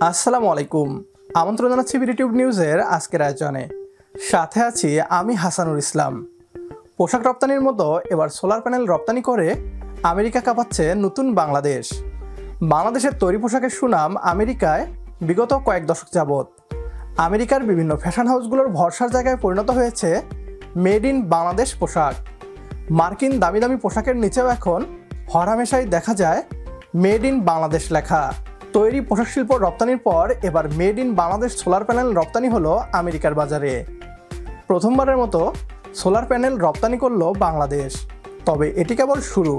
আসসালামু আলাইকুম। আমন্ত্রণ জানাচ্ছি বিডিটিউব নিউজের আজকের আয়োজনে। সাথে আছি আমি হাসানুল ইসলাম। পোশাক রপ্তানির মতো এবার সোলার প্যানেল রপ্তানি করে আমেরিকা কাঁপাচ্ছে নতুন বাংলাদেশ। বাংলাদেশের তৈরি পোশাকের সুনাম আমেরিকায় বিগত কয়েক দশক যাবৎ। আমেরিকার বিভিন্ন ফ্যাশন হাউসগুলোর ভরসার জায়গায় পরিণত হয়েছে মেড ইন বাংলাদেশ পোশাক। মার্কিন দামি দামি পোশাকের নিচেও এখন হরহামেশাই দেখা যায় মেড ইন বাংলাদেশ লেখা। তৈরি পোশাক শিল্প রপ্তানির পর এবার made in Bangladesh solar panel রপ্তানি হলো আমেরিকার বাজারে। প্রথমবারের মতো সোলার প্যানেল রপ্তানি করলো বাংলাদেশ। তবে এটি কেবল শুরু।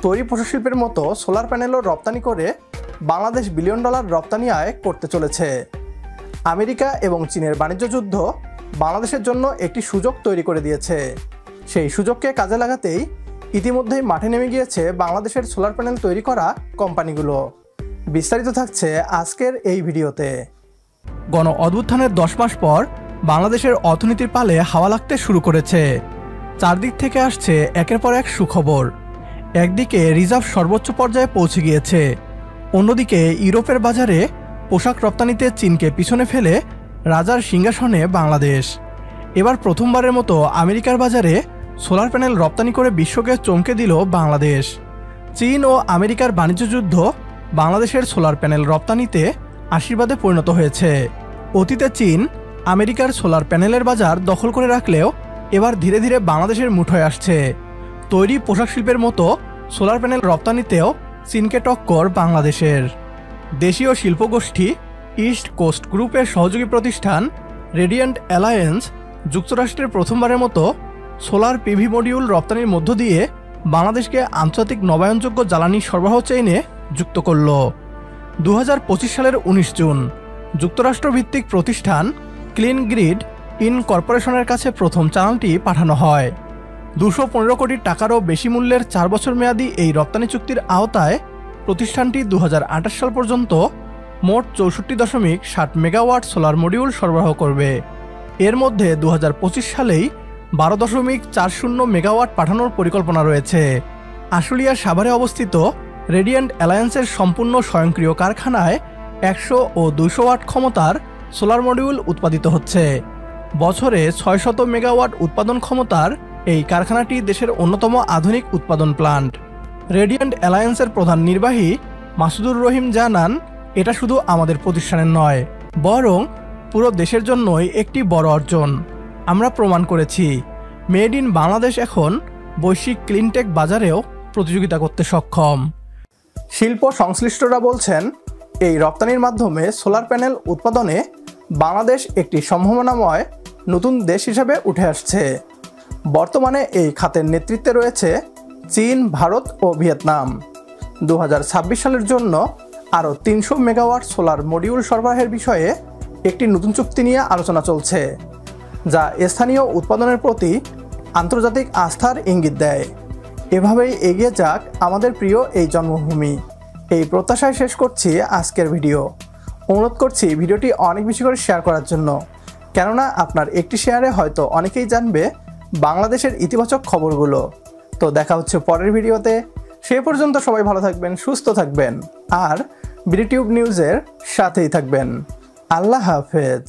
তৈরি পোশাক শিল্পের মতো সোলার প্যানেলও রপ্তানি করে বাংলাদেশ $1 বিলিয়ন রপ্তানি আয় করতে চলেছে। আমেরিকা এবং চীনের বাণিজ্য যুদ্ধ বাংলাদেশের জন্য একটি সুযোগ তৈরি করে দিয়েছে। সেই সুযোগকে কাজে লাগাতেই ইতিমধ্যেই মাঠে নেমে গিয়েছে বাংলাদেশের সোলার প্যানেল তৈরি করা কোম্পানিগুলো। বিস্তারিত থাকছে আজকের এই ভিডিওতে। গণ অভ্যুত্থানের 10 মাস পর বাংলাদেশের অর্থনীতির পালে হাওয়া লাগতে শুরু করেছে। চারদিক থেকে আসছে একের পর এক সুখবর। একদিকে রিজার্ভ সর্বোচ্চ পর্যায়ে পৌঁছে গিয়েছে, অন্যদিকে ইউরোপের বাজারে পোশাক রপ্তানিতে চীনকে পিছনে ফেলে রাজার সিংহাসনে বাংলাদেশ। এবার প্রথমবারের মতো আমেরিকার বাজারে সোলার প্যানেল রপ্তানি করে বিশ্বকে চমকে দিল বাংলাদেশ। চীন ও আমেরিকার বাণিজ্য যুদ্ধ বাংলাদেশের সোলার প্যানেল রপ্তানিতে আশীর্বাদে পরিণত হয়েছে। অতীতে চীন আমেরিকার সোলার প্যানেলের বাজার দখল করে রাখলেও এবার ধীরে ধীরে বাংলাদেশের মুঠোয় আসছে। তৈরি পোশাক শিল্পের মতো সোলার প্যানেল রপ্তানিতেও চীনকে টক্কর বাংলাদেশের। দেশীয় শিল্পগোষ্ঠী ইস্ট কোস্ট গ্রুপের সহযোগী প্রতিষ্ঠান রেডিয়েন্ট অ্যালায়েন্স যুক্তরাষ্ট্রের প্রথমবারের মতো সোলার পিভি মডিউল রপ্তানির মধ্য দিয়ে বাংলাদেশকে আন্তর্জাতিক নবায়নযোগ্য জ্বালানি সরবরাহ চেইনে যুক্ত করল। 2025 সালের 19 জুন যুক্তরাষ্ট্রভিত্তিক প্রতিষ্ঠান ক্লিন গ্রিড ইনকর্পোরেশনের কাছে প্রথম চালানটি পাঠানো হয়। 215 কোটি টাকারও বেশি মূল্যের 4 বছর মেয়াদী এই রপ্তানি চুক্তির আওতায় প্রতিষ্ঠানটি 2028 সাল পর্যন্ত মোট 64.7 মেগাওয়াট সোলার মডিউল সরবরাহ করবে। এর মধ্যে 2025 সালেই 12.40 মেগাওয়াট পাঠানোর পরিকল্পনা রয়েছে। আশুলিয়ার সাভারে অবস্থিত রেডিয়েন্ট অ্যালায়েন্সের সম্পূর্ণ স্বয়ংক্রিয় কারখানায় 100 ও 200 ওয়াট ক্ষমতার সোলার মডিউল উৎপাদিত হচ্ছে। বছরে 600 মেগাওয়াট উৎপাদন ক্ষমতার এই কারখানাটি দেশের অন্যতম আধুনিক উৎপাদন প্লান্ট। রেডিয়েন্ট অ্যালায়েন্সের প্রধান নির্বাহী মাসুদুর রহিম জানান, এটা শুধু আমাদের প্রতিষ্ঠানের নয়, বরং পুরো দেশের জন্যই একটি বড় অর্জন। আমরা প্রমাণ করেছি মেড ইন বাংলাদেশ এখন বৈশ্বিক ক্লিনটেক বাজারেও প্রতিযোগিতা করতে সক্ষম। শিল্প সংশ্লিষ্টরা বলছেন, এই রপ্তানির মাধ্যমে সোলার প্যানেল উৎপাদনে বাংলাদেশ একটি সম্ভাবনাময় নতুন দেশ হিসেবে উঠে আসছে। বর্তমানে এই খাতের নেতৃত্বে রয়েছে চীন, ভারত ও ভিয়েতনাম। 2026 সালের জন্য আরও 300 মেগাওয়াট সোলার মডিউল সরবরাহের বিষয়ে একটি নতুন চুক্তি নিয়ে আলোচনা চলছে, যা স্থানীয় উৎপাদনের প্রতি আন্তর্জাতিক আস্থার ইঙ্গিত দেয়। এভাবেই এগিয়ে যাক আমাদের প্রিয় এই জন্মভূমি। এই প্রত্যাশায় শেষ করছি আজকের ভিডিও। অনুরোধ করছি ভিডিওটি অনেক বেশি করে শেয়ার করার জন্য, কেননা আপনার একটি শেয়ারে হয়তো অনেকেই জানবে বাংলাদেশের ইতিবাচক খবরগুলো। তো দেখা হচ্ছে পরের ভিডিওতে। সে পর্যন্ত সবাই ভালো থাকবেন, সুস্থ থাকবেন আর বিডিটিউব নিউজের সাথেই থাকবেন। আল্লাহ হাফেজ।